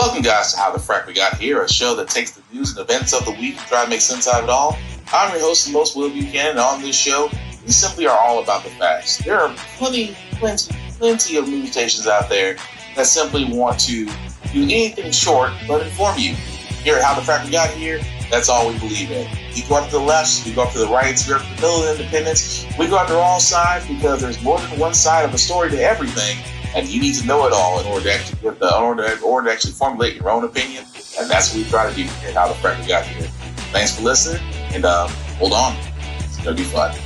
Welcome, guys, to How the Frack We Got Here, a show that takes the news and events of the week and try to make sense out of it all. I'm your host, the most Will Buchanan, and on this show, we simply are all about the facts. There are plenty of news stations out there that simply want to do anything short but inform you. Here at How the Frack We Got Here, that's all we believe in. We go up to the left, we go up to the right, we go up to the middle of independence, we go after all sides because there's more than one side of a story to everything. And you need to know it all in order to actually formulate your own opinion. And that's what we try to do here at How the Frack We Got Here. Thanks for listening, and hold on. It's going to be fun.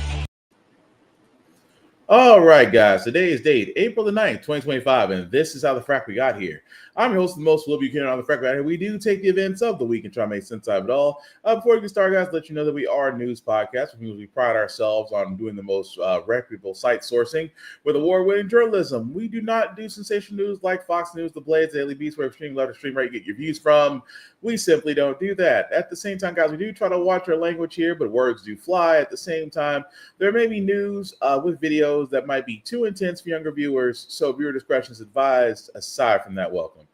All right, guys. Today's date, April the 9th, 2025, and this is How the Frack We Got Here. I'm your host, the most Will Buchanan on the Frack We Got Here. We do take the events of the week and try to make sense out of it all. Before we get started, guys, let you know that we are a news podcast, which means we pride ourselves on doing the most reputable site sourcing with award-winning journalism. We do not do sensational news like Fox News, The Blades, Daily Beast, where extreme left, extreme right you get your views from. We simply don't do that. At the same time, guys, we do try to watch our language here, but words do fly. At the same time, there may be news with videos that might be too intense for younger viewers, so viewer discretion is advised. Aside from that, welcome.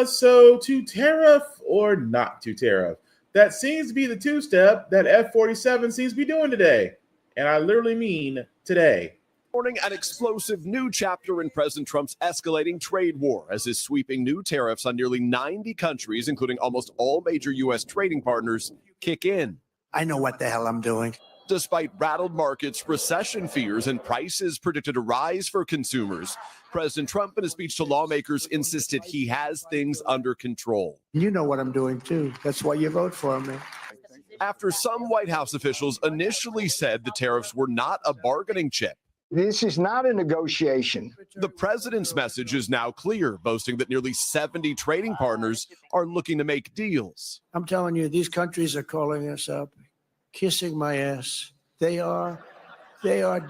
So to Tariff or not to Tariff, that seems to be the two-step that F-47 seems to be doing today. And I literally mean today. Morning, an explosive new chapter in President Trump's escalating trade war as his sweeping new tariffs on nearly 90 countries, including almost all major U.S. trading partners, kick in. I know what the hell I'm doing. Despite rattled markets, recession fears, and prices predicted to rise for consumers, President Trump, in a speech to lawmakers, insisted he has things under control. You know what I'm doing, too. That's why you vote for me. After some White House officials initially said the tariffs were not a bargaining chip, this is not a negotiation. the president's message is now clear, boasting that nearly 70 trading partners are looking to make deals. I'm telling you, these countries are calling us up, kissing my ass. They are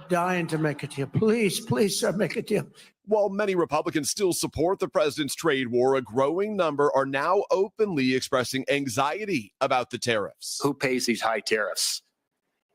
dying to make a deal. Please, sir, make a deal. While many Republicans still support the president's trade war, a growing number are now openly expressing anxiety about the tariffs. Who pays these high tariffs?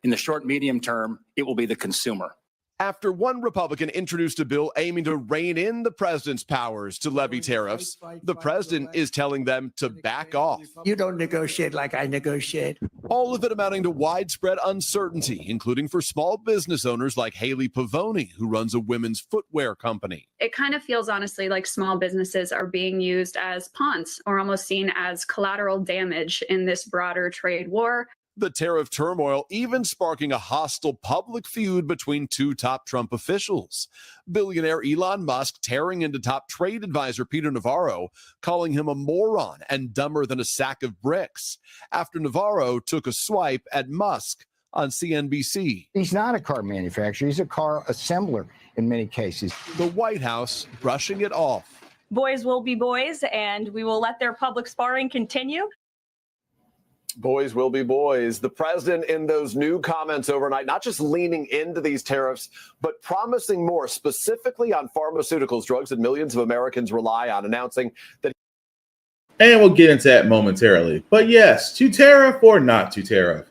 In the short, medium term, it will be the consumer. After one Republican introduced a bill aiming to rein in the president's powers to levy tariffs, the president is telling them to back off. You don't negotiate like I negotiate. All of it amounting to widespread uncertainty, including for small business owners like Haley Pavoni, who runs a women's footwear company. It kind of feels, honestly, like small businesses are being used as pawns or almost seen as collateral damage in this broader trade war. The tariff turmoil even sparking a hostile public feud between two top Trump officials. Billionaire Elon Musk tearing into top trade advisor Peter Navarro, calling him a moron and dumber than a sack of bricks, after Navarro took a swipe at Musk on CNBC. He's not a car manufacturer. He's a car assembler in many cases. The White House brushing it off. Boys will be boys, and we will let their public sparring continue. Boys will be boys. The president in those new comments overnight, not just leaning into these tariffs, but promising more, specifically on pharmaceuticals, drugs that millions of Americans rely on, announcing that. And we'll get into that momentarily. But yes, to Tariff or not to Tariff,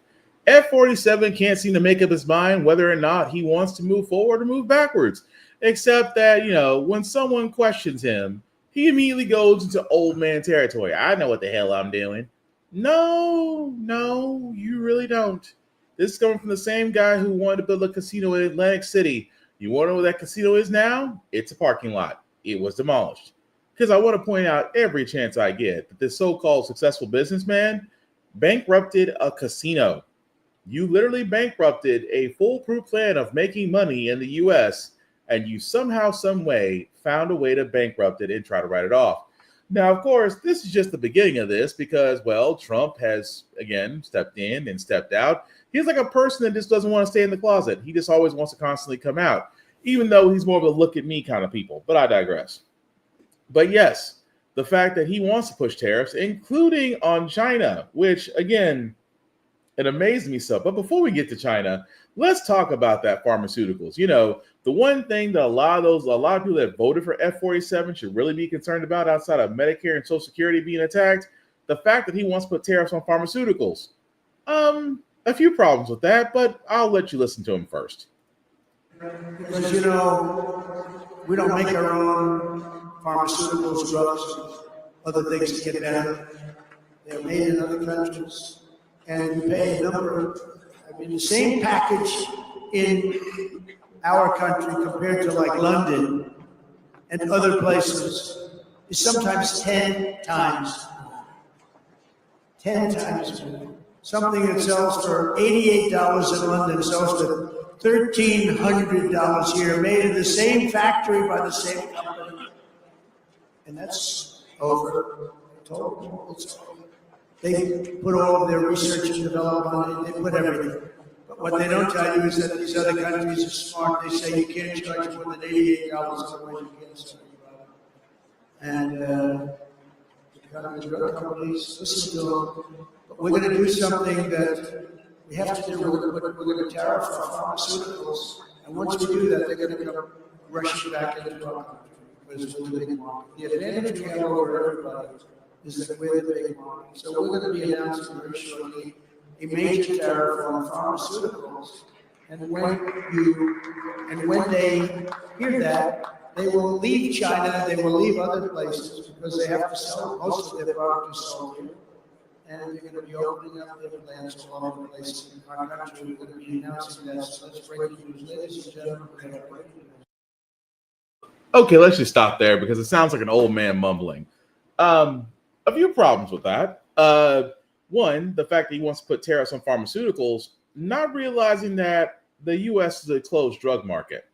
F-47 can't seem to make up his mind whether or not he wants to move forward or move backwards. Except that, when someone questions him, he immediately goes into old man territory. I know what the hell I'm doing. No, you really don't. This is coming from the same guy who wanted to build a casino in Atlantic City. You want to know where that casino is now? It's a parking lot. It was demolished. Because I want to point out every chance I get that this so-called successful businessman bankrupted a casino. You literally bankrupted a foolproof plan of making money in the U.S., and you somehow, some way, found a way to bankrupt it and try to write it off. Now, of course, this is just the beginning of this because, well, Trump has, again, stepped in and stepped out. He's like a person that just doesn't want to stay in the closet. He just always wants to constantly come out, even though he's more of a look at me kind of people. But I digress. But yes, the fact that he wants to push tariffs, including on China, which, again, it amazed me so. But before we get to China, let's talk about that pharmaceuticals. The one thing that a lot of people that voted for F-47 should really be concerned about outside of Medicare and Social Security being attacked, the fact that he wants to put tariffs on pharmaceuticals. A few problems with that, but I'll let you listen to him first. Because, we don't make our own pharmaceuticals, drugs, other things to get better. They're made in other countries, and you pay a number. I mean, the same package in our country compared to like London and other places is sometimes 10 times. 10 times more. Something that sells for $88 in London sells for $1,300 here, made in the same factory by the same company. And that's over. I told them it's over. They put all of their research and development on it, they put everything. But what they don't tell you is that these other countries are smart. They say you can't charge more than $88, otherwise you can't sell it. And the drug companies listen to them. But we're going to do something that we have to do. We're going to tariff our pharmaceuticals. And once we do that, they're going to come rushing back into our country because we're the big market. The advantage we have over everybody is that we're the big market. So we're going to be announcing very shortly a major tariff on pharmaceuticals. And when they hear that, they will leave China, they will leave other places because they have to sell most of their product is sold here. And they're going to be opening up their plants all over the place in our country. We're going to be announcing that. So let's break news. Ladies and gentlemen, we're going to break news. Okay, let's just stop there because it sounds like an old man mumbling. A few problems with that. One, the fact that he wants to put tariffs on pharmaceuticals, not realizing that the U.S. is a closed drug market.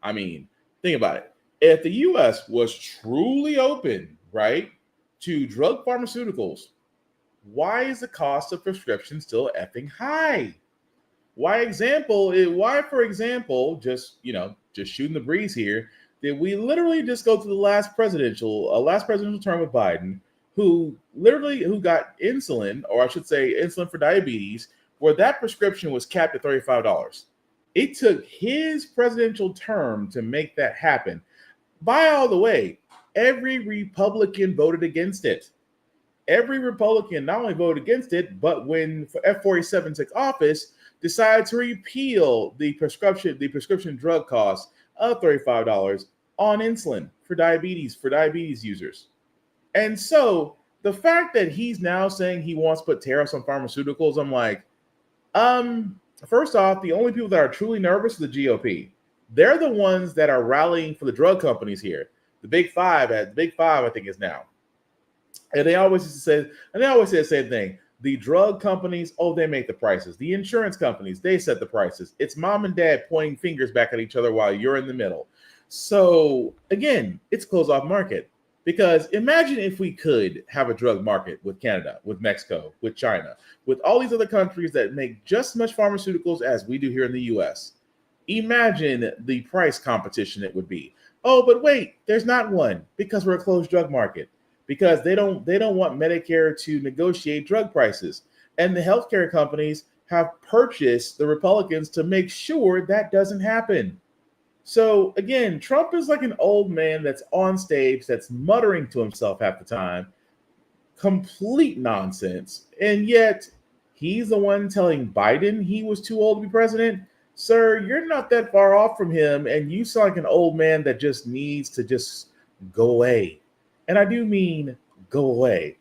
I mean, think about it. If the U.S. was truly open, right, to drug pharmaceuticals, why is the cost of prescription still effing high? Why, for example, just shooting the breeze here, did we literally just go to the last presidential term of Biden, who got insulin, or I should say insulin for diabetes, where that prescription was capped at $35. It took his presidential term to make that happen. By all the way, every Republican voted against it. Every Republican not only voted against it, but when F-47 took office, decided to repeal the prescription drug cost of $35 on insulin for diabetes users. And so the fact that he's now saying he wants to put tariffs on pharmaceuticals, I'm like, first off, the only people that are truly nervous are the GOP. They're the ones that are rallying for the drug companies here. The Big Five, I think, is now. And they always say the same thing. The drug companies, they make the prices. The insurance companies, they set the prices. It's mom and dad pointing fingers back at each other while you're in the middle. So again, it's closed off market. Because imagine if we could have a drug market with Canada, with Mexico, with China, with all these other countries that make just as much pharmaceuticals as we do here in the US. Imagine the price competition it would be. Oh, but wait, there's not one because we're a closed drug market. Because they don't want Medicare to negotiate drug prices. And the healthcare companies have purchased the Republicans to make sure that doesn't happen. So again, Trump is like an old man that's on stage that's muttering to himself half the time. Complete nonsense. And yet he's the one telling Biden he was too old to be president. Sir, you're not that far off from him, and you sound like an old man that just needs to just go away. And I do mean go away.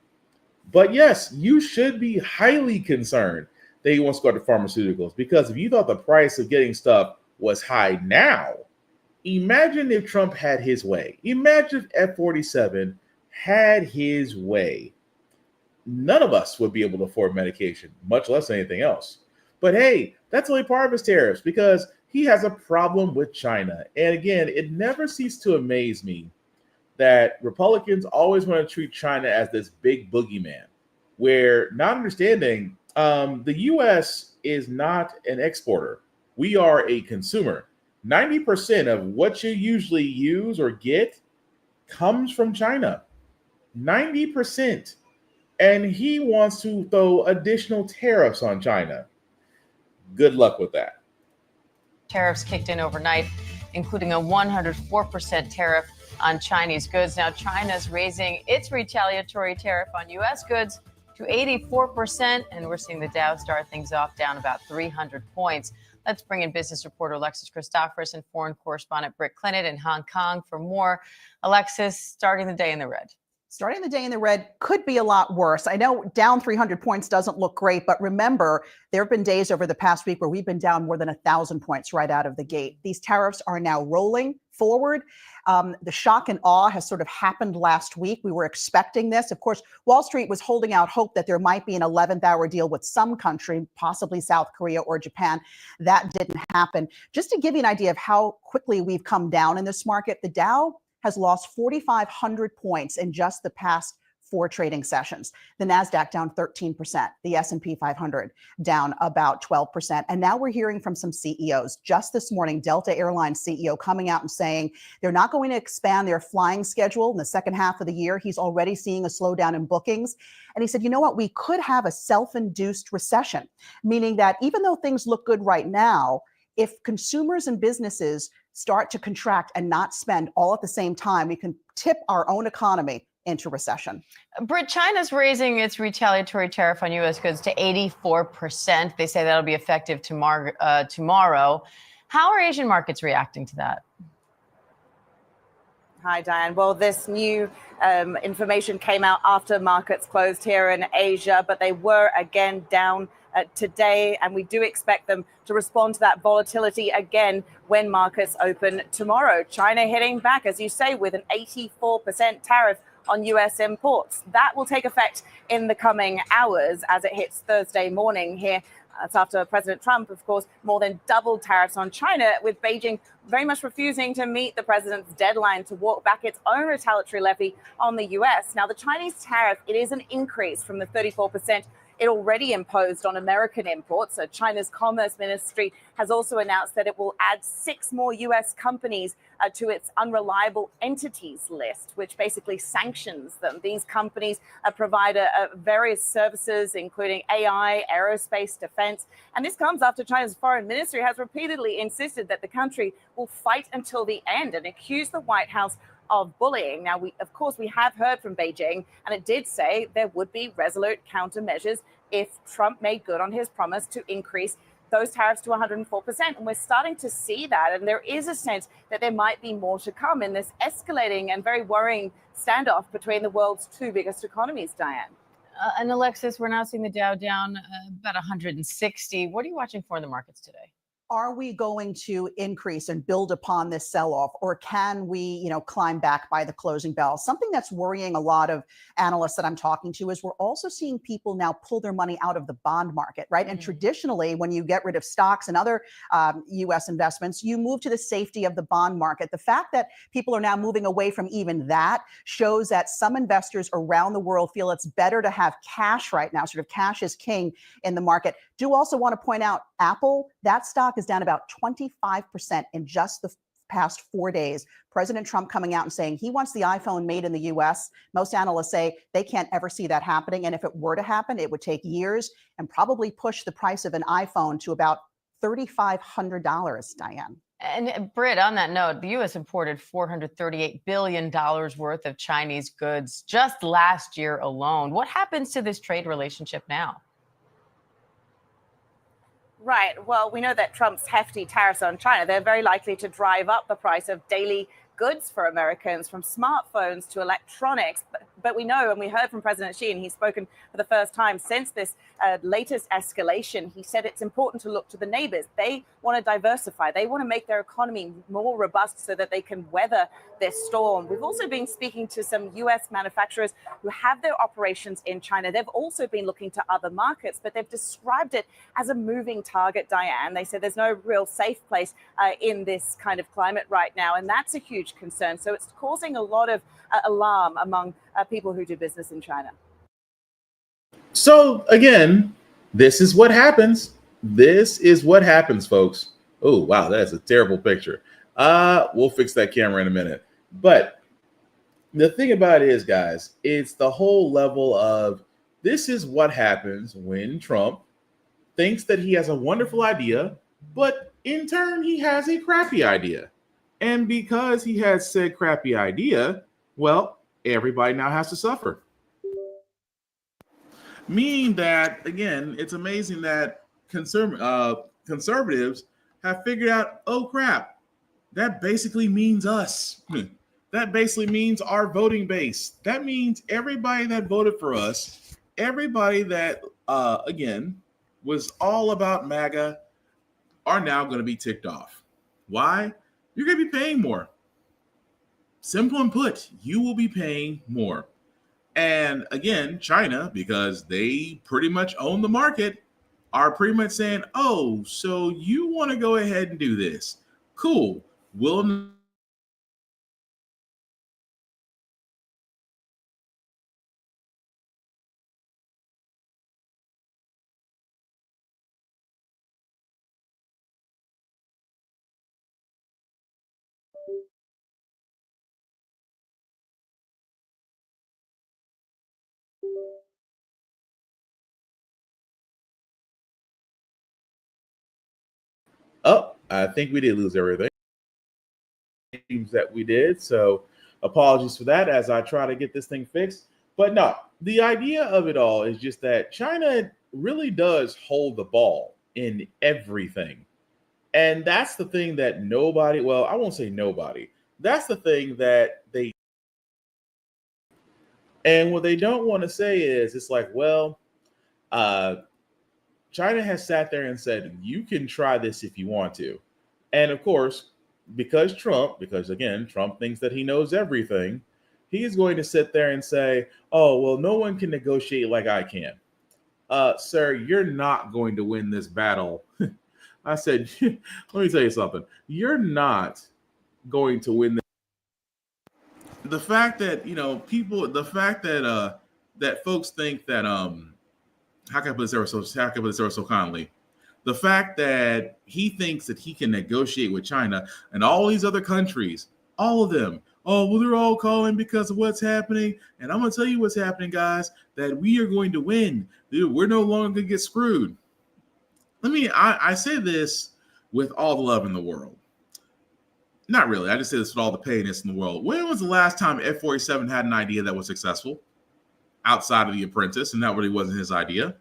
But yes, you should be highly concerned that he wants to go to pharmaceuticals, because if you thought the price of getting stuff was high now, imagine if Trump had his way. Imagine if F-47 had his way. None of us would be able to afford medication, much less anything else. But hey, that's only part of his tariffs, because he has a problem with China. And again, it never ceased to amaze me that Republicans always want to treat China as this big boogeyman, where not understanding the U.S. is not an exporter. We are a consumer. 90% of what you usually use or get comes from China. 90%. And he wants to throw additional tariffs on China. Good luck with that. Tariffs kicked in overnight, including a 104% tariff on Chinese goods. Now, China's raising its retaliatory tariff on U.S. goods to 84%, and we're seeing the Dow start things off down about 300 points. Let's bring in business reporter Alexis Christoforous and foreign correspondent Britt Clinton in Hong Kong for more. Alexis, starting the day in the red. Starting the day in the red could be a lot worse. I know down 300 points doesn't look great, but remember, there have been days over the past week where we've been down more than 1,000 points right out of the gate. These tariffs are now rolling forward. The shock and awe has sort of happened last week. We were expecting this. Of course, Wall Street was holding out hope that there might be an 11th hour deal with some country, possibly South Korea or Japan. That didn't happen. Just to give you an idea of how quickly we've come down in this market, the Dow has lost 4,500 points in just the past 4 trading sessions. The NASDAQ down 13%, the S&P 500 down about 12%. And now we're hearing from some CEOs. Just this morning, Delta Airlines CEO coming out and saying they're not going to expand their flying schedule in the second half of the year. He's already seeing a slowdown in bookings. And he said, you know what, we could have a self-induced recession, meaning that even though things look good right now, if consumers and businesses start to contract and not spend all at the same time, we can tip our own economy into recession. Britt, China's raising its retaliatory tariff on U.S. goods to 84%. They say that'll be effective tomorrow. How are Asian markets reacting to that? Hi, Diane. Well, this new information came out after markets closed here in Asia, but they were again down today, and we do expect them to respond to that volatility again when markets open tomorrow. China hitting back, as you say, with an 84% tariff on U.S. imports. That will take effect in the coming hours as it hits Thursday morning here. That's after President Trump, of course, more than doubled tariffs on China, with Beijing very much refusing to meet the president's deadline to walk back its own retaliatory levy on the U.S. Now, the Chinese tariff, it is an increase from the 34% it already imposed on American imports. So China's Commerce Ministry has also announced that it will add 6 more U.S. companies to its unreliable entities list, which basically sanctions them. These companies provide various services, including AI, aerospace, defense. And this comes after China's foreign ministry has repeatedly insisted that the country will fight until the end and accuse the White House of bullying. Now, we have heard from Beijing, and it did say there would be resolute countermeasures if Trump made good on his promise to increase those tariffs to 104%. And we're starting to see that. And there is a sense that there might be more to come in this escalating and very worrying standoff between the world's 2 biggest economies, Diane. And Alexis, we're now seeing the Dow down about 160. What are you watching for in the markets today? Are we going to increase and build upon this sell-off, or can we, climb back by the closing bell? Something that's worrying a lot of analysts that I'm talking to is we're also seeing people now pull their money out of the bond market, right? And traditionally, when you get rid of stocks and other U.S. investments, you move to the safety of the bond market. The fact that people are now moving away from even that shows that some investors around the world feel it's better to have cash right now. Sort of cash is king in the market. Do also want to point out Apple, that stock is down about 25% in just the past 4 days. President Trump coming out and saying he wants the iPhone made in the US. Most analysts say they can't ever see that happening. And if it were to happen, it would take years and probably push the price of an iPhone to about $3,500, Diane. And Britt, on that note, the U.S. imported $438 billion worth of Chinese goods just last year alone. What happens to this trade relationship now? Right. Well, we know that Trump's hefty tariffs on China, they're very likely to drive up the price of daily goods for Americans, from smartphones to electronics. But we know, and we heard from President Xi, and he's spoken for the first time since this latest escalation. He said it's important to look to the neighbors. They want to diversify. They want to make their economy more robust so that they can weather this storm. We've also been speaking to some U.S. manufacturers who have their operations in China. They've also been looking to other markets, but they've described it as a moving target, Diane. They said there's no real safe place in this kind of climate right now, and that's a huge concern. So it's causing a lot of alarm among people who do business in China. So again, this is what happens. This is what happens, folks. Oh, wow, that's a terrible picture. We'll fix that camera in a minute. But the thing about it is, guys, it's the whole level of this is what happens when Trump thinks that he has a wonderful idea, but in turn, he has a crappy idea. And because he has said crappy idea, well, everybody now has to suffer. Meaning that, again, it's amazing that conservatives have figured out, oh, crap, that basically means us. That basically means our voting base. That means everybody that voted for us, everybody that, again, was all about MAGA, are now going to be ticked off. Why? You're going to be paying more. Simple and put, you will be paying more. And again, China, because they pretty much own the market, are pretty much saying, oh, so you want to go ahead and do this. Cool. We'll Oh, I think we did lose everything that we did. So apologies for that as I try to get this thing fixed. But no, the idea of it all is just that China really does hold the ball in everything. And that's the thing that nobody, well, I won't say nobody. That's the thing that they, and what they don't want to say is, it's like, well, China has sat there and said, you can try this if you want to. And of course, because again, Trump thinks that he knows everything, he's going to sit there and say, oh, well, no one can negotiate like I can. Sir, you're not going to win this battle. I said, let me tell you something. You're not going to win this. The fact that, that folks think that, how can I put this ever so kindly? The fact that he thinks that he can negotiate with China and all these other countries, all of them, oh, well, they're all calling because of what's happening. And I'm going to tell you what's happening, guys, that we are going to win. We're no longer going to get screwed. I say this with all the love in the world. Not really. I just say this with all the pettiness in the world. When was the last time F-47 had an idea that was successful outside of The Apprentice? And that really wasn't his idea.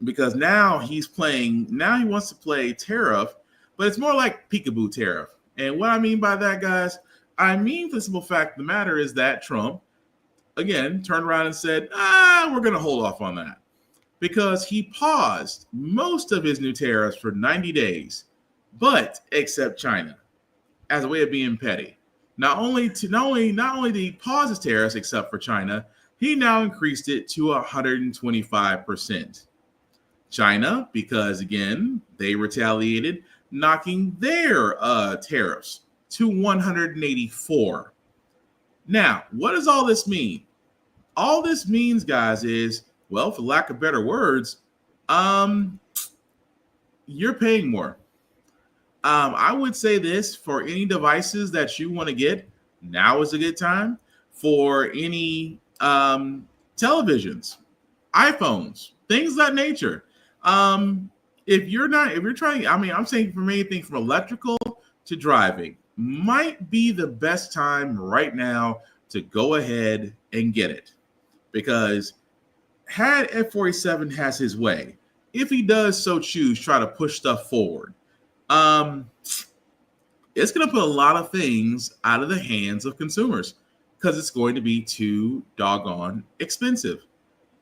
Because now he wants to play Tariff, but it's more like peekaboo Tariff. And what I mean by that, guys, I mean the simple fact of the matter is that Trump, again, turned around and said, we're going to hold off on that. Because he paused most of his new tariffs for 90 days, but except China, as a way of being petty. Not only did he pause his tariffs except for China, he now increased it to 125%. China, because again, they retaliated, knocking their tariffs to 184. Now, what does all this mean? All this means, guys, is, well, for lack of better words, you're paying more. I would say this, for any devices that you want to get, now is a good time. For any televisions, iPhones, things of that nature. If you're trying, I'm saying from anything from electrical to driving, might be the best time right now to go ahead and get it. Because had F-47 has his way, if he does so choose, try to push stuff forward, it's going to put a lot of things out of the hands of consumers because it's going to be too doggone expensive.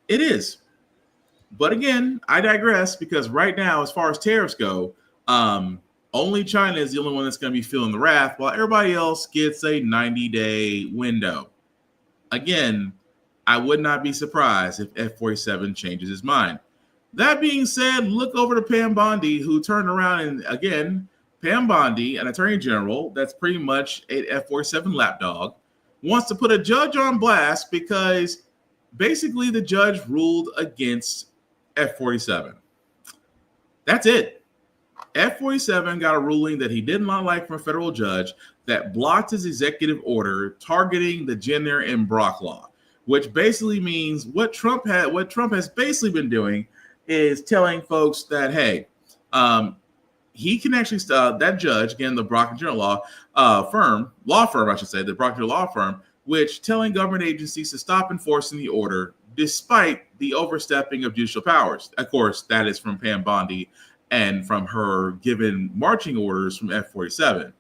It is. But again, I digress, because right now, as far as tariffs go, only China is the only one that's going to be feeling the wrath, while everybody else gets a 90-day window. Again, I would not be surprised if F-47 changes his mind. That being said, look over to Pam Bondi, who turned around and, again, Pam Bondi, an attorney general that's pretty much a F-47 lapdog, wants to put a judge on blast because basically the judge ruled against F-47. That's it. F-47 got a ruling that he did not like from a federal judge that blocked his executive order targeting the gender and Brock law, which basically means what Trump has basically been doing is telling folks that, hey, he can actually, that judge, again, the Brock and General law firm, the Brock and General law firm, which telling government agencies to stop enforcing the order despite the overstepping of judicial powers. Of course, that is from Pam Bondi and from her given marching orders from F-47.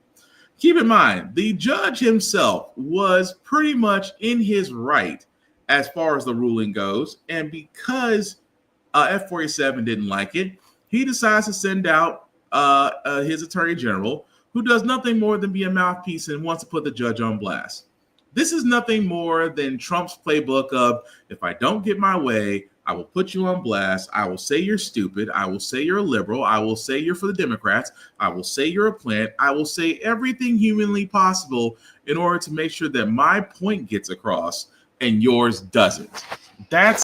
Keep in mind, the judge himself was pretty much in his right as far as the ruling goes. And because F-47 didn't like it, he decides to send out his attorney general, who does nothing more than be a mouthpiece and wants to put the judge on blast. This is nothing more than Trump's playbook of, if I don't get my way, I will put you on blast. I will say you're stupid. I will say you're a liberal. I will say you're for the Democrats. I will say you're a plant. I will say everything humanly possible in order to make sure that my point gets across and yours doesn't. That's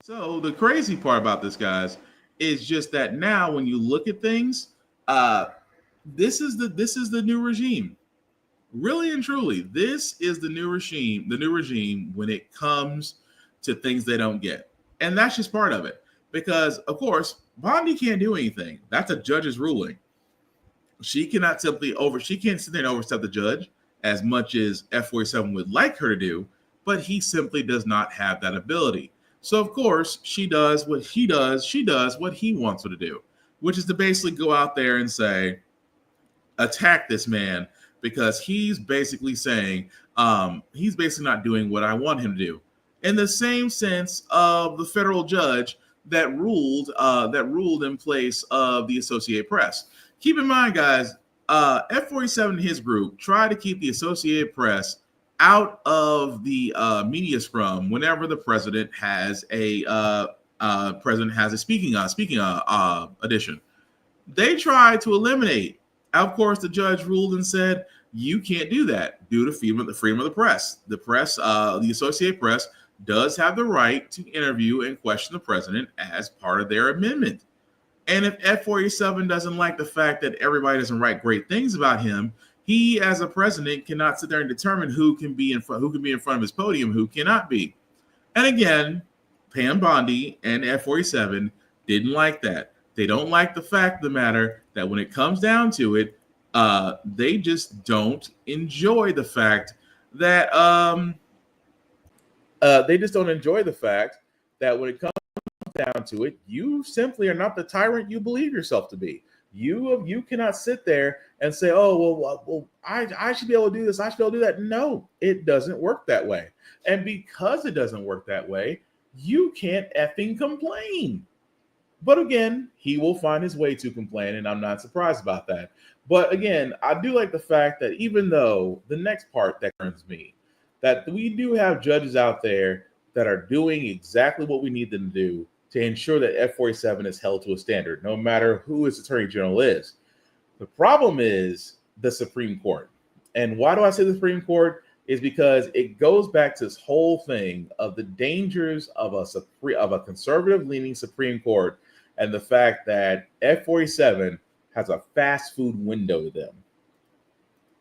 so the crazy part about this, guys, is just that now when you look at things, this is the new regime. Really and truly, this is the new regime when it comes to things they don't get. And that's just part of it. Because, of course, Bondi can't do anything. That's a judge's ruling. She can't sit there and overstep the judge as much as F-47 would like her to do, but he simply does not have that ability. So, of course, she does what he does. She does what he wants her to do, which is to basically go out there and say, attack this man, because he's basically saying he's basically not doing what I want him to do. In the same sense of the federal judge that ruled in place of the Associated Press. Keep in mind, guys, F-47 and his group try to keep the Associated Press out of the media scrum whenever the president has a speaking edition. They try to eliminate. Of course, the judge ruled and said, you can't do that due to freedom of the press. The press, the Associated Press, does have the right to interview and question the president as part of their amendment. And if F-47 doesn't like the fact that everybody doesn't write great things about him, he, as a president, cannot sit there and determine who can be in front of his podium, who cannot be. And again, Pam Bondi and F-47 didn't like that. They don't like the fact of the matter that when it comes down to it, they just don't enjoy the fact that when it comes down to it, you simply are not the tyrant you believe yourself to be. You cannot sit there and say, oh, well, I should be able to do this. I should be able to do that. No, it doesn't work that way. And because it doesn't work that way, you can't effing complain. But again, he will find his way to complain, and I'm not surprised about that. But again, I do like the fact that even though the next part that concerns me, that we do have judges out there that are doing exactly what we need them to do to ensure that F-47 is held to a standard, no matter who its attorney general is. The problem is the Supreme Court. And why do I say the Supreme Court? Is because it goes back to this whole thing of the dangers of a conservative-leaning Supreme Court and the fact that F-47 has a fast food window to them.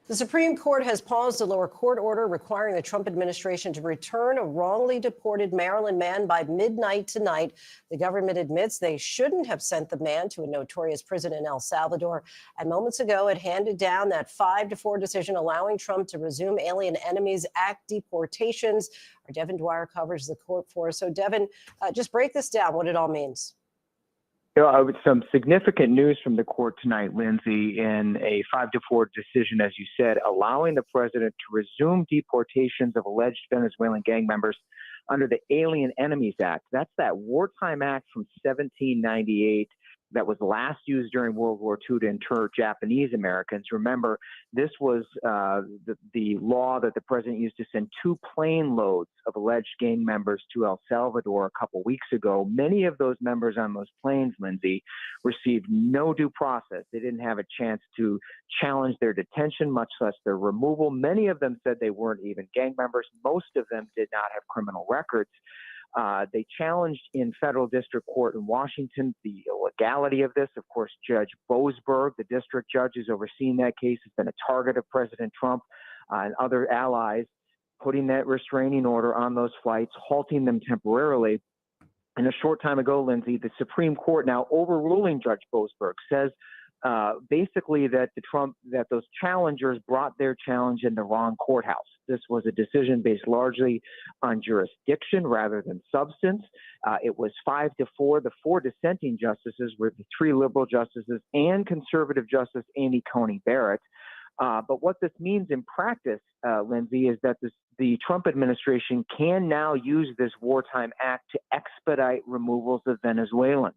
The Supreme Court has paused a lower court order requiring the Trump administration to return a wrongly deported Maryland man by midnight tonight. The government admits they shouldn't have sent the man to a notorious prison in El Salvador. And moments ago, it handed down that 5-4 decision allowing Trump to resume Alien Enemies Act deportations. Our Devin Dwyer covers the court for us. So, Devin, just break this down, what it all means. Some significant news from the court tonight, Lindsay, in a 5-4 decision, as you said, allowing the president to resume deportations of alleged Venezuelan gang members under the Alien Enemies Act. That's that wartime act from 1798 that was last used during World War II to inter Japanese Americans. Remember, this was the law that the president used to send 2 plane loads of alleged gang members to El Salvador a couple weeks ago. Many of those members on those planes, Lindsay, received no due process. They didn't have a chance to challenge their detention, much less their removal. Many of them said they weren't even gang members. Most of them did not have criminal records. They challenged in federal district court in Washington the legality of this. Of course, Judge Boasberg, the district judge who's overseen that case, has been a target of President Trump and other allies, putting that restraining order on those flights, halting them temporarily. And a short time ago, Lindsay, the Supreme Court, now overruling Judge Boasberg, says basically that those challengers brought their challenge in the wrong courthouse. This was a decision based largely on jurisdiction rather than substance. It was 5-4. The 4 dissenting justices were the 3 liberal justices and conservative Justice Amy Coney Barrett. But what this means in practice, Lindsay, is that the Trump administration can now use this wartime act to expedite removals of Venezuelans.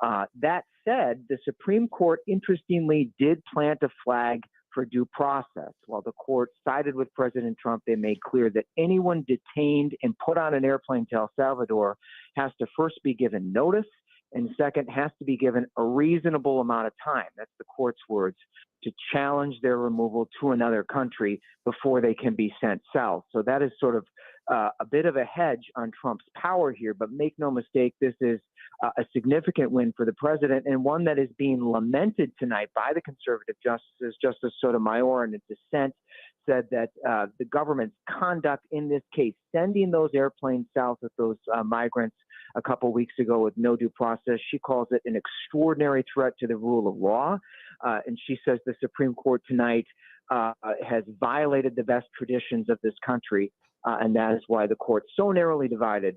That said, the Supreme Court, interestingly, did plant a flag for due process. While the court sided with President Trump, they made clear that anyone detained and put on an airplane to El Salvador has to first be given notice, and second, has to be given a reasonable amount of time. That's the court's words, to challenge their removal to another country before they can be sent south. So that is sort of a bit of a hedge on Trump's power here. But make no mistake, this is a significant win for the president, and one that is being lamented tonight by the conservative justices. Justice Sotomayor, in a dissent, said that the government's conduct in this case, sending those airplanes south with those migrants a couple weeks ago with no due process, she calls it an extraordinary threat to the rule of law. And she says the Supreme Court tonight has violated the best traditions of this country. And that is why the court so narrowly divided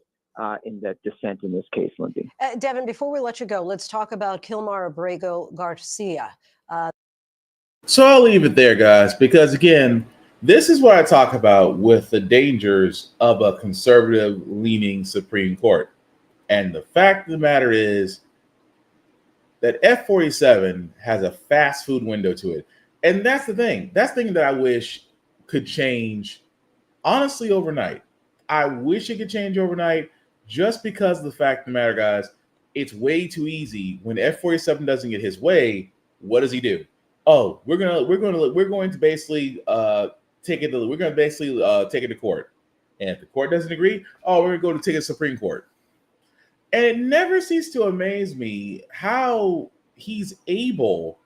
in the dissent in this case, Lindsay. Devin, before we let you go, let's talk about Kilmar Abrego Garcia. So I'll leave it there, guys, because again, this is what I talk about with the dangers of a conservative-leaning Supreme Court. And the fact of the matter is that F-47 has a fast food window to it. And that's the thing. That's the thing that I wish could change, honestly, overnight. I wish it could change overnight just because of the fact of the matter, guys, it's way too easy. When F-47 doesn't get his way, what does he do? Oh, we're going to basically take it to court. And if the court doesn't agree, oh, we're going to take it to Supreme Court. And it never ceases to amaze me how he's able,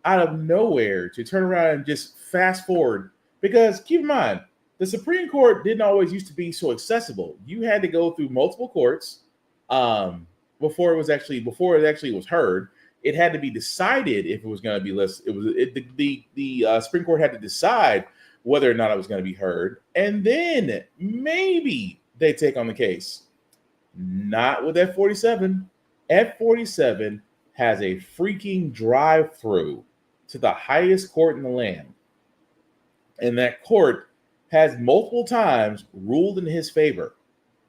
out of nowhere, to turn around and just fast forward. Because keep in mind, the Supreme Court didn't always used to be so accessible. You had to go through multiple courts before it actually was heard. It had to be decided if it was going to be less. The Supreme Court had to decide whether or not it was going to be heard, and then maybe they take on the case. Not with F-47. F-47 has a freaking drive-through to the highest court in the land, and that court has multiple times ruled in his favor,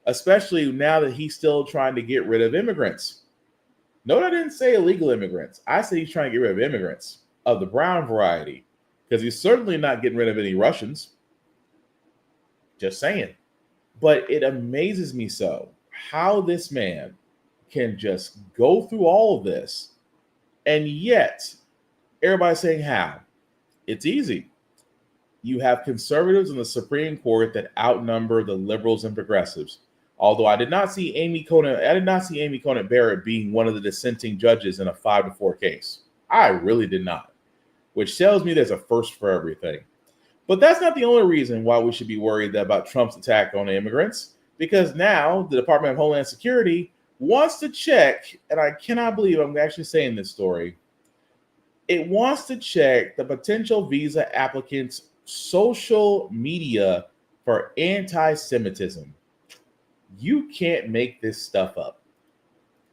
especially now that he's still trying to get rid of immigrants. Note I didn't say illegal immigrants. I said he's trying to get rid of immigrants of the brown variety, because he's certainly not getting rid of any Russians. Just saying. But it amazes me so how this man can just go through all of this, and yet everybody's saying how. It's easy. You have conservatives in the Supreme Court that outnumber the liberals and progressives. Although I did not see Amy Coney Barrett being one of the dissenting judges in a 5-4 case. I really did not, which tells me there's a first for everything. But that's not the only reason why we should be worried about Trump's attack on immigrants, because now the Department of Homeland Security wants to check, and I cannot believe I'm actually saying this story, it wants to check the potential visa applicants' social media for anti-Semitism. You can't make this stuff up.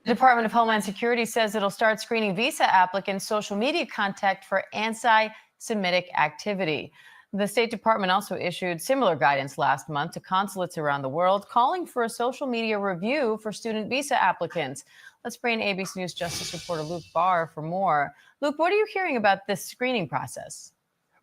The Department of Homeland Security says it'll start screening visa applicants' social media contact for anti-Semitic activity. The State Department also issued similar guidance last month to consulates around the world, calling for a social media review for student visa applicants. Let's bring in ABC News Justice reporter Luke Barr for more. Luke, what are you hearing about this screening process?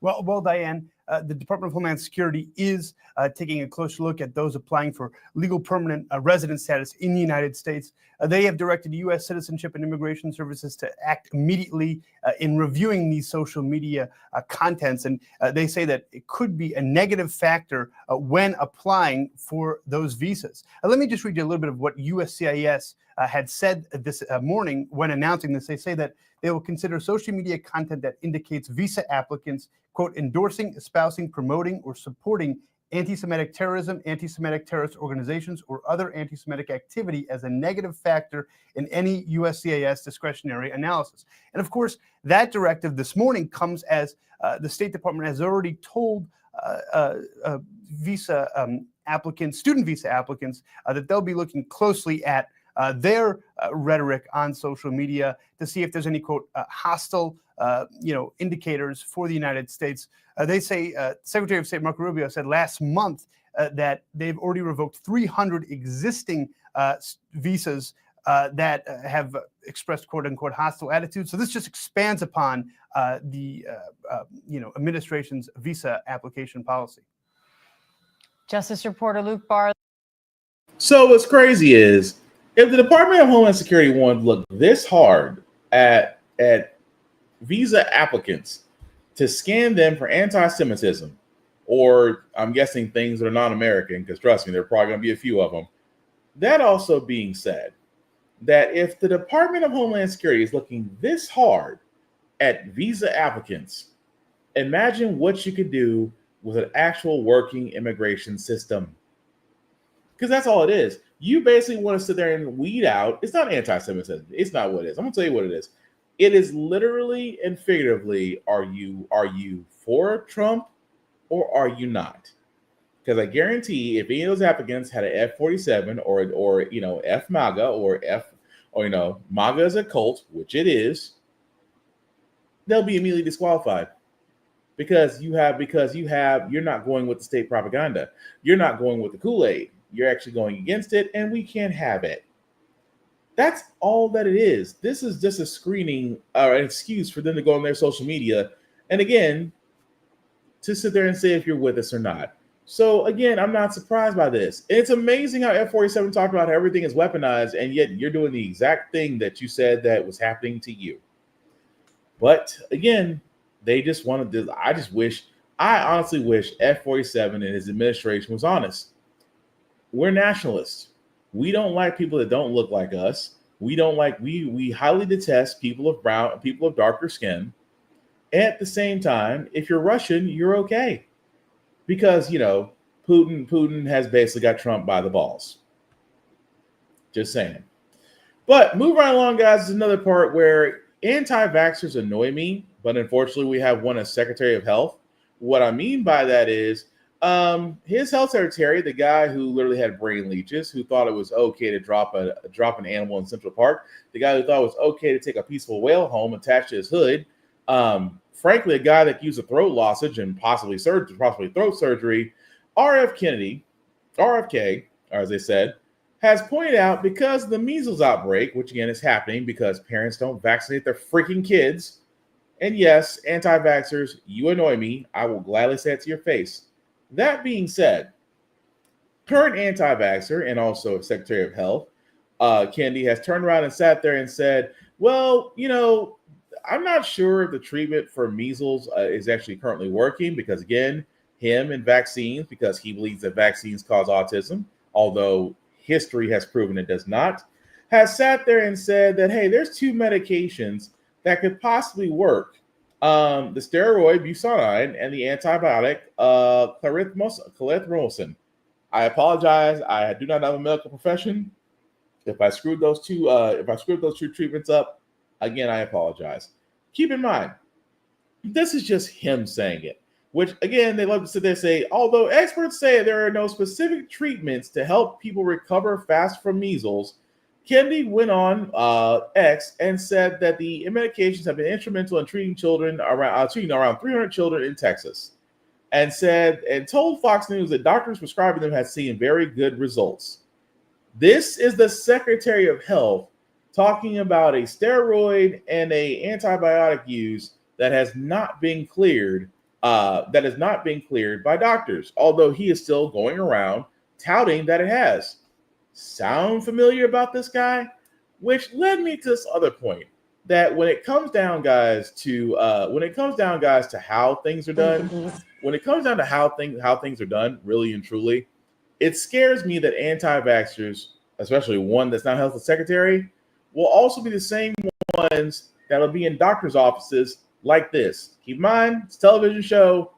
Well, Diane, the Department of Homeland Security is taking a closer look at those applying for legal permanent resident status in the United States. They have directed U.S. Citizenship and Immigration Services to act immediately in reviewing these social media contents. And they say that it could be a negative factor when applying for those visas. Let me just read you a little bit of what USCIS had said this morning when announcing this. They say that they will consider social media content that indicates visa applicants, quote, endorsing, espousing, promoting, or supporting anti-Semitic terrorism, anti-Semitic terrorist organizations, or other anti-Semitic activity as a negative factor in any USCIS discretionary analysis. And of course, that directive this morning comes as the State Department has already told visa applicants, student visa applicants, that they'll be looking closely at their rhetoric on social media to see if there's any, quote, hostile, indicators for the United States. They say Secretary of State Marco Rubio said last month that they've already revoked 300 existing visas that have expressed, quote unquote, hostile attitudes. So this just expands upon the administration's visa application policy. Justice reporter Luke Barr. So what's crazy is if the Department of Homeland Security wanted to look this hard at visa applicants to scan them for anti-Semitism, or I'm guessing things that are non-American, because trust me, there are probably going to be a few of them. That also being said, that if the Department of Homeland Security is looking this hard at visa applicants, imagine what you could do with an actual working immigration system. Because that's all it is. You basically want to sit there and weed out. It's not anti-Semitism. It's not what it is. I'm going to tell you what it is. It is literally and figuratively, are you for Trump or are you not? Because I guarantee if any of those applicants had an F-47 or F MAGA or MAGA is a cult, which it is, they'll be immediately disqualified. Because you're not going with the state propaganda. You're not going with the Kool-Aid. You're actually going against it, and we can't have it. That's all that it is. This is just a screening or an excuse for them to go on their social media. And again, to sit there and say if you're with us or not. So again, I'm not surprised by this. It's amazing how F-47 talked about how everything is weaponized, and yet you're doing the exact thing that you said that was happening to you. But again, they just wanted to. I honestly wish F-47 and his administration was honest. We're nationalists. We don't like people that don't look like us. We highly detest people of darker skin. At the same time, if you're Russian, you're okay. Because, Putin has basically got Trump by the balls. Just saying. But move right along, guys. Is another part where anti-vaxxers annoy me, but unfortunately we have one as Secretary of Health. What I mean by that is his health secretary, the guy who literally had brain leeches, who thought it was okay to drop an animal in Central Park, the guy who thought it was okay to take a peaceful whale home attached to his hood, frankly, a guy that used a throat lozenge and possibly throat surgery, RFK, as they said, has pointed out because of the measles outbreak, which again is happening because parents don't vaccinate their freaking kids. And yes, anti-vaxxers, you annoy me. I will gladly say it to your face. That being said, current anti-vaxxer and also Secretary of Health, Kennedy, has turned around and sat there and said, well, I'm not sure if the treatment for measles is actually currently working because, again, him and vaccines, because he believes that vaccines cause autism, although history has proven it does not, has sat there and said that, hey, there's two medications that could possibly work. The steroid busanine and the antibiotic clarithromycin. I apologize. I do not have a medical profession. If I screwed those two treatments up, again, I apologize. Keep in mind, this is just him saying it, which, again, they love to sit there and say, although experts say there are no specific treatments to help people recover fast from measles, Kennedy went on X and said that the medications have been instrumental in treating around 300 children in Texas, and told Fox News that doctors prescribing them had seen very good results. This is the Secretary of Health talking about a steroid and a antibiotic use that has not been cleared. That has not been cleared by doctors, although he is still going around touting that it has. Sound familiar about this guy? Which led me to this other point, that when it comes down, guys, to how things are done, really and truly, it scares me that anti-vaxxers, especially one that's not health secretary, will also be the same ones that'll be in doctors' offices like this. Keep in mind, it's a television show,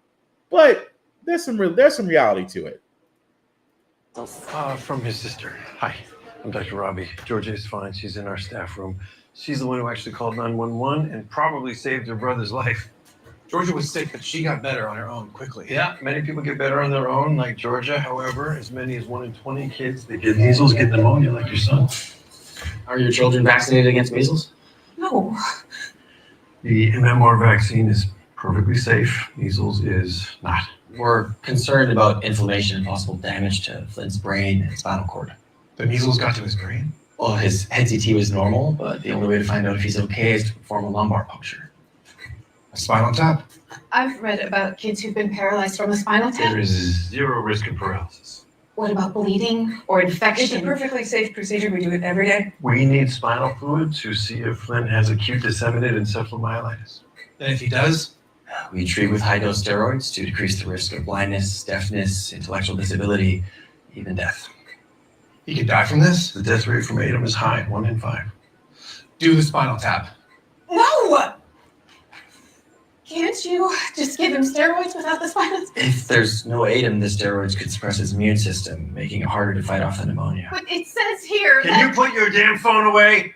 but there's some reality to it. From his sister. Hi, I'm Dr. Robbie. Georgia is fine. She's in our staff room. She's the one who actually called 911 and probably saved her brother's life. Georgia was sick, but she got better on her own quickly. Yeah, many people get better on their own, like Georgia. However, as many as 1 in 20 kids that get measles get pneumonia, like your son. Are your children vaccinated against measles? No. The MMR vaccine is perfectly safe. Measles is not. We're concerned about inflammation and possible damage to Flynn's brain and spinal cord. The measles got to his brain? Well, his head CT was normal, but the only way to find out if he's okay is to perform a lumbar puncture. A spinal tap? I've read about kids who've been paralyzed from a spinal tap. There is zero risk of paralysis. What about bleeding or infection? It's a perfectly safe procedure. We do it every day. We need spinal fluid to see if Flynn has acute disseminated encephalomyelitis. And if he does, we treat with high-dose steroids to decrease the risk of blindness, deafness, intellectual disability, even death. He could die from this? The death rate from ATEM is high, 1 in 5. Do the spinal tap. No! Can't you just give him steroids without the spinal tap? If there's no ATEM, the steroids could suppress his immune system, making it harder to fight off the pneumonia. But it says here Can you put your damn phone away?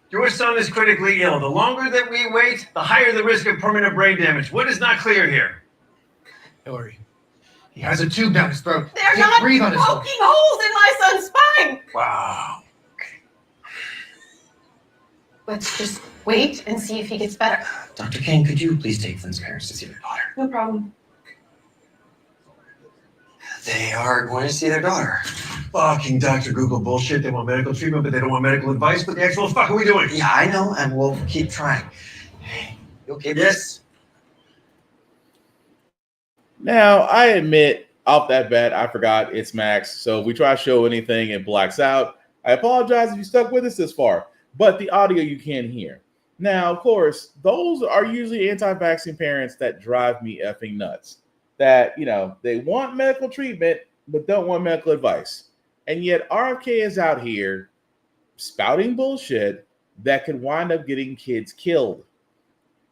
Your son is critically ill. The longer that we wait, the higher the risk of permanent brain damage. What is not clear here? Hillary, he has a tube down his throat. They're He not can't breathe on his own. poking holes in my son's spine. Wow. Let's just wait and see if he gets better. Dr. Kane, could you please take Flynn's parents to see their daughter? No problem. They are going to see their daughter. Fucking Dr. Google bullshit. They want medical treatment, but they don't want medical advice. What the actual fuck are we doing? Yeah, I know, and we'll keep trying. Hey, you okay? Yes. Now, I admit off that bat, I forgot it's Max. So if we try to show anything, it blacks out. I apologize if you stuck with us this far, but the audio you can't hear. Now, of course, those are usually anti-vaccine parents that drive me effing nuts. That, you know, they want medical treatment, but don't want medical advice. And yet RFK is out here spouting bullshit that could wind up getting kids killed.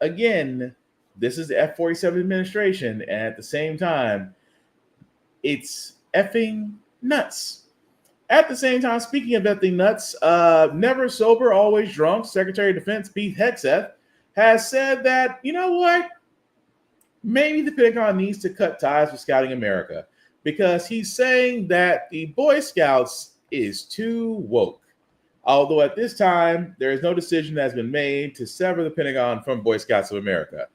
Again, this is the F-47 administration, and at the same time, it's effing nuts. At the same time, speaking of effing nuts, never sober, always drunk, Secretary of Defense Pete Hegseth has said that, you know what? Maybe the Pentagon needs to cut ties with Scouting America because he's saying that the Boy Scouts is too woke. Although at this time, there is no decision that has been made to sever the Pentagon from Boy Scouts of America.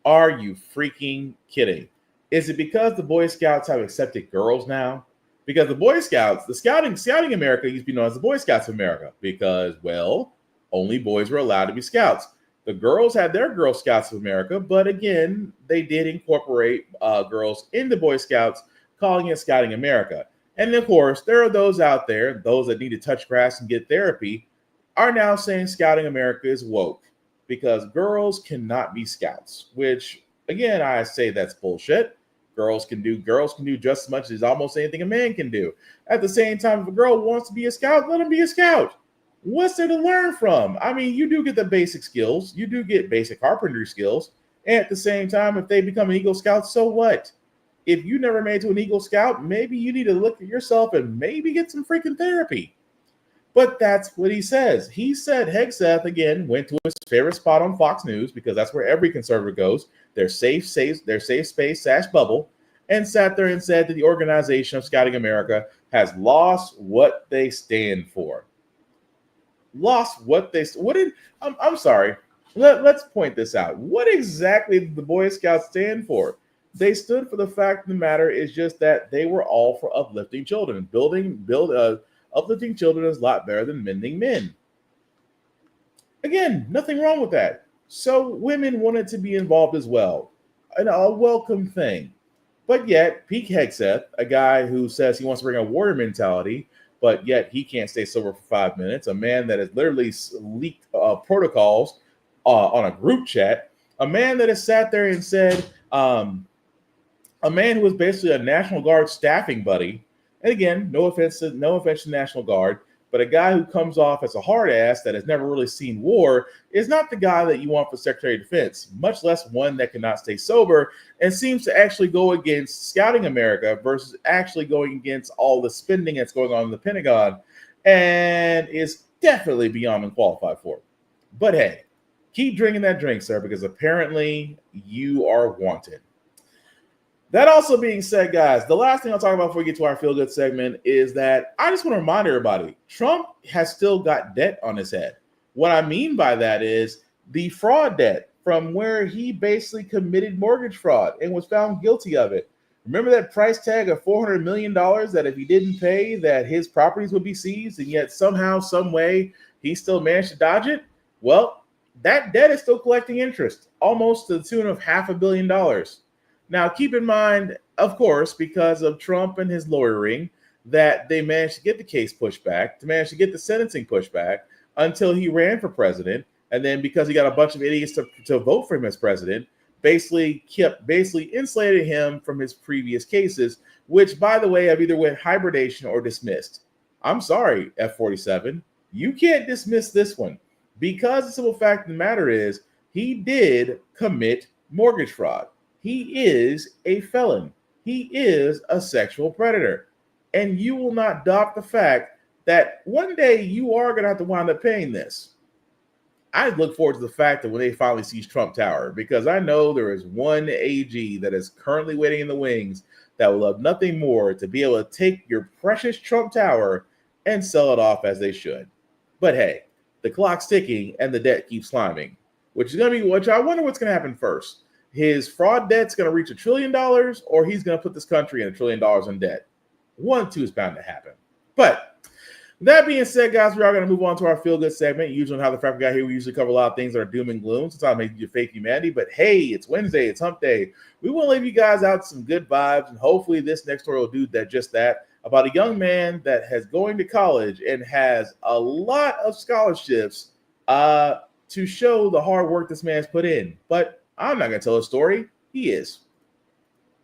Are you freaking kidding? Is it because the Boy Scouts have accepted girls now? Because the Boy Scouts, the Scouting America used to be known as the Boy Scouts of America because, well, only boys were allowed to be scouts. The girls had their Girl Scouts of America, but again, they did incorporate girls into Boy Scouts, calling it Scouting America. And of course, there are those out there, those that need to touch grass and get therapy, are now saying Scouting America is woke because girls cannot be scouts, which, again, I say that's bullshit. Girls can do just as much as almost anything a man can do. At the same time, if a girl wants to be a scout, let them be a scout. What's there to learn from? I mean, you do get the basic skills. You do get basic carpentry skills. And at the same time, if they become an Eagle Scout, so what? If you never made it to an Eagle Scout, maybe you need to look at yourself and maybe get some freaking therapy. But that's what he says. He said Hegseth, again, went to his favorite spot on Fox News because that's where every conservative goes, their safe space / bubble, and sat there and said that the organization of Scouting America has lost what they stand for. I'm sorry. Let's point this out. What exactly did the Boy Scouts stand for? They stood for the fact of the matter is just that they were all for uplifting children. Uplifting children is a lot better than mending men. Again, nothing wrong with that. So women wanted to be involved as well. And a welcome thing. But yet, Pete Hegseth, a guy who says he wants to bring a warrior mentality, but yet he can't stay sober for 5 minutes, a man that has literally leaked protocols on a group chat, a man that has sat there and said, a man who was basically a National Guard staffing buddy, and again, no offense to National Guard, But a guy who comes off as a hard ass that has never really seen war is not the guy that you want for Secretary of Defense, much less one that cannot stay sober and seems to actually go against scouting America versus actually going against all the spending that's going on in the Pentagon and is definitely beyond unqualified for it. But hey, keep drinking that drink, sir, because apparently you are wanted. That also being said, guys, the last thing I'll talk about before we get to our feel-good segment is that I just want to remind everybody, Trump has still got debt on his head. What I mean by that is the fraud debt from where he basically committed mortgage fraud and was found guilty of it. Remember that price tag of $400 million that if he didn't pay, that his properties would be seized, and yet somehow, some way, he still managed to dodge it? Well, that debt is still collecting interest, almost to the tune of $500 million. Now, keep in mind, of course, because of Trump and his lawyering, that they managed to get the case pushed back, to manage to get the sentencing pushed back until he ran for president. And then because he got a bunch of idiots to vote for him as president, basically insulated him from his previous cases, which, by the way, have either went hibernation or dismissed. I'm sorry, F-47, you can't dismiss this one because the simple fact of the matter is he did commit mortgage fraud. He is a felon. He is a sexual predator. And you will not doubt the fact that one day you are going to have to wind up paying this. I look forward to the fact that when they finally seize Trump Tower, because I know there is one AG that is currently waiting in the wings that will love nothing more to be able to take your precious Trump Tower and sell it off as they should. But hey, the clock's ticking and the debt keeps climbing, which I wonder what's going to happen first. His fraud debt's going to reach $1 trillion, or he's going to put this country in $1 trillion in debt. 1, 2 is bound to happen. But that being said, guys, we are going to move on to our feel-good segment. Usually on How the Frack We Got Here, we usually cover a lot of things that are doom and gloom. Sometimes make you fake humanity. But hey, it's Wednesday. It's hump day. We want to leave you guys out some good vibes, and hopefully this next story will do just that, about a young man that has going to college and has a lot of scholarships to show the hard work this man's put in. But I'm not going to tell a story. He is.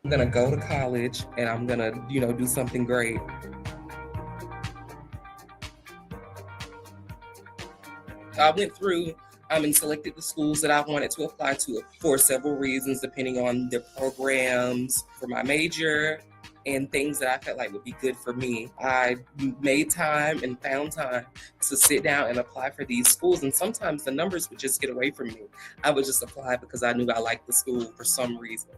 I'm going to go to college and I'm going to, do something great. I went through and selected the schools that I wanted to apply to for several reasons, depending on their programs for my major and things that I felt like would be good for me. I made time and found time to sit down and apply for these schools. And sometimes the numbers would just get away from me. I would just apply because I knew I liked the school for some reason.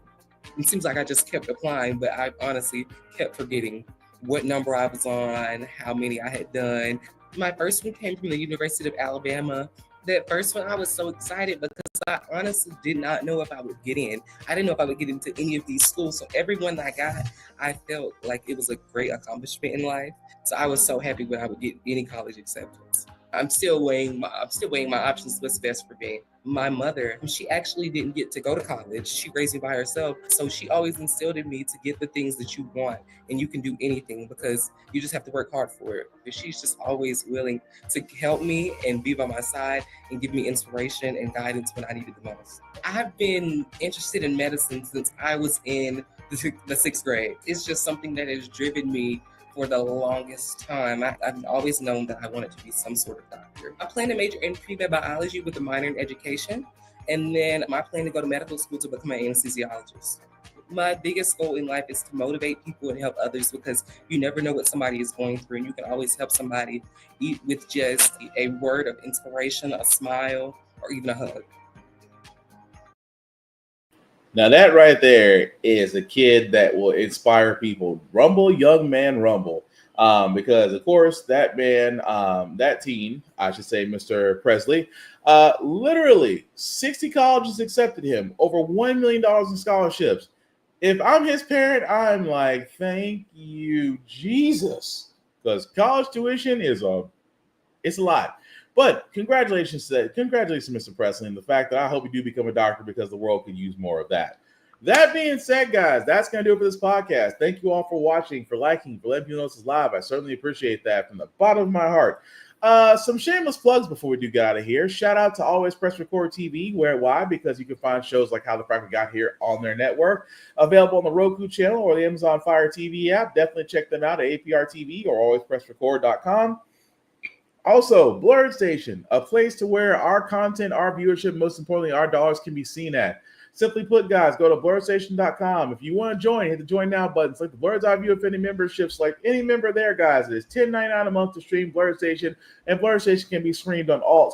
It seems like I just kept applying, but I honestly kept forgetting what number I was on, how many I had done. My first one came from the University of Alabama. That first one, I was so excited because I honestly did not know if I would get in. I didn't know if I would get into any of these schools. So every one that I got, I felt like it was a great accomplishment in life. So I was so happy when I would get any college acceptance. I'm still weighing my options, what's best for me. My mother, she actually didn't get to go to college. She raised me by herself. So she always instilled in me to get the things that you want, and you can do anything because you just have to work hard for it. But she's just always willing to help me and be by my side and give me inspiration and guidance when I need it the most. I've been interested in medicine since I was in the 6th grade. It's just something that has driven me for the longest time. I've always known that I wanted to be some sort of doctor. I plan to major in pre-med biology with a minor in education, and then I plan to go to medical school to become an anesthesiologist. My biggest goal in life is to motivate people and help others because you never know what somebody is going through, and you can always help somebody with just a word of inspiration, a smile, or even a hug. Now that right there is a kid that will inspire people. Rumble, young man, rumble. Because of course that man, that teen, I should say, Mr. Presley, literally 60 colleges accepted him, over $1 million in scholarships. If I'm his parent, I'm like, thank you, Jesus, because college tuition it's a lot. But congratulations, Mr. Presley, and the fact that I hope you do become a doctor because the world could use more of that. That being said, guys, that's going to do it for this podcast. Thank you all for watching, for liking, for letting me know this is live. I certainly appreciate that from the bottom of my heart. Some shameless plugs before we do get out of here. Shout out to Always Press Record TV. Why? Because you can find shows like How the Frack We Got Here on their network, available on the Roku channel or the Amazon Fire TV app. Definitely check them out at APR TV or alwayspressrecord.com. Also, Blurred Station, a place to where our content, our viewership, most importantly, our dollars can be seen at. Simply put, guys, go to blurredstation.com. If you want to join, hit the join now button. Select the Blurred's Eye View Offending memberships. Like any member there, guys. It is $10.99 a month to stream Blurred Station, and Blurred Station can be streamed on all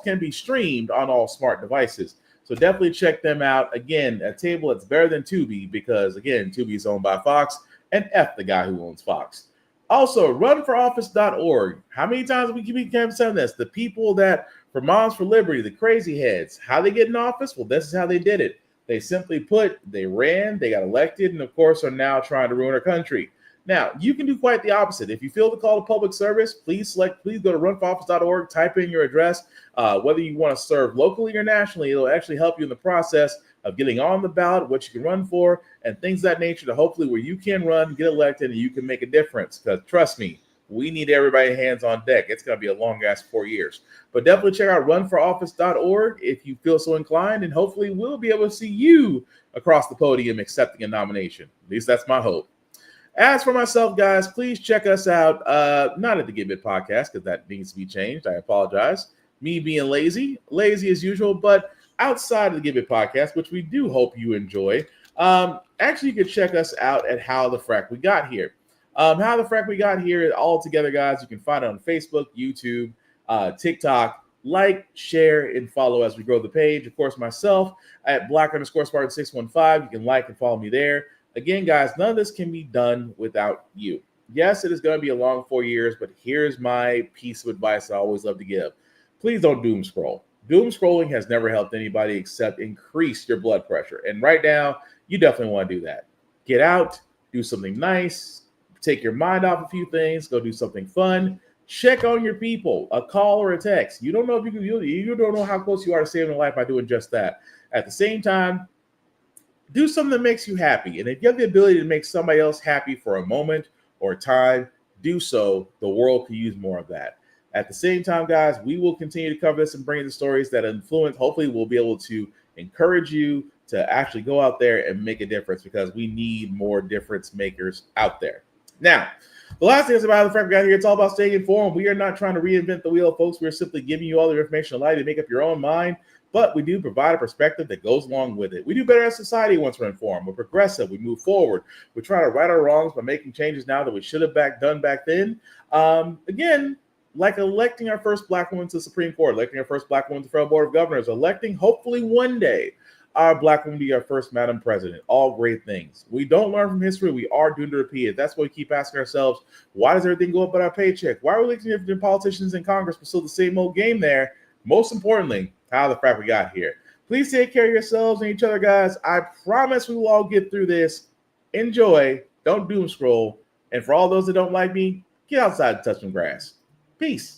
smart devices. So definitely check them out. Again, a table that's better than Tubi because, again, Tubi is owned by Fox, and F the guy who owns Fox. Also, runforoffice.org. How many times we keep saying this? The people that, for Moms for Liberty, the crazy heads, how they get in office? Well, this is how they did it. They simply put, they ran, they got elected, and of course are now trying to ruin our country. Now, you can do quite the opposite. If you feel the call to public service, please go to runforoffice.org, type in your address. Whether you want to serve locally or nationally, it'll actually help you in the process of getting on the ballot, what you can run for, and things of that nature to hopefully where you can run, get elected, and you can make a difference. Because trust me, we need everybody hands on deck. It's going to be a long-ass 4 years. But definitely check out runforoffice.org if you feel so inclined, and hopefully we'll be able to see you across the podium accepting a nomination. At least that's my hope. As for myself, guys, please check us out. Not at the Get Bit podcast, because that needs to be changed. I apologize. Me being lazy as usual, but outside of the Get Bit podcast, which we do hope you enjoy, actually you can check us out at How the Frack We Got Here. How the Frack We Got Here, all together, guys. You can find it on Facebook, YouTube, TikTok. Like, share, and follow as we grow the page. Of course, myself at Black_Spartan615. You can like and follow me there. Again, guys, none of this can be done without you. Yes, it is going to be a long 4 years, but here's my piece of advice I always love to give. Please don't doom scroll. Doom scrolling has never helped anybody except increase your blood pressure. And right now, you definitely want to do that. Get out, do something nice, take your mind off a few things, go do something fun. Check on your people, a call or a text. You don't know if you don't know how close you are to saving a life by doing just that. At the same time, do something that makes you happy. And if you have the ability to make somebody else happy for a moment or time, do so. The world could use more of that. At the same time, guys, we will continue to cover this and bring you the stories that influence. Hopefully, we'll be able to encourage you to actually go out there and make a difference because we need more difference makers out there. Now, the last thing is about the Frack We Got Here. It's all about staying informed. We are not trying to reinvent the wheel, folks. We're simply giving you all the information allow you to make up your own mind. But we do provide a perspective that goes along with it. We do better as society once we're informed. We're progressive. We move forward. We try to right our wrongs by making changes now that we should have done back then. Again, like electing our first Black woman to the Supreme Court, electing our first Black woman to the Federal Board of Governors, electing, hopefully one day, our Black woman to be our first Madam President. All great things. We don't learn from history. We are doomed to repeat it. That's why we keep asking ourselves, why does everything go up at our paycheck? Why are we electing different politicians in Congress but still the same old game there? Most importantly, how the Frack We Got Here. Please take care of yourselves and each other, guys. I promise we will all get through this. Enjoy. Don't doom scroll. And for all those that don't like me, get outside and touch some grass. Peace.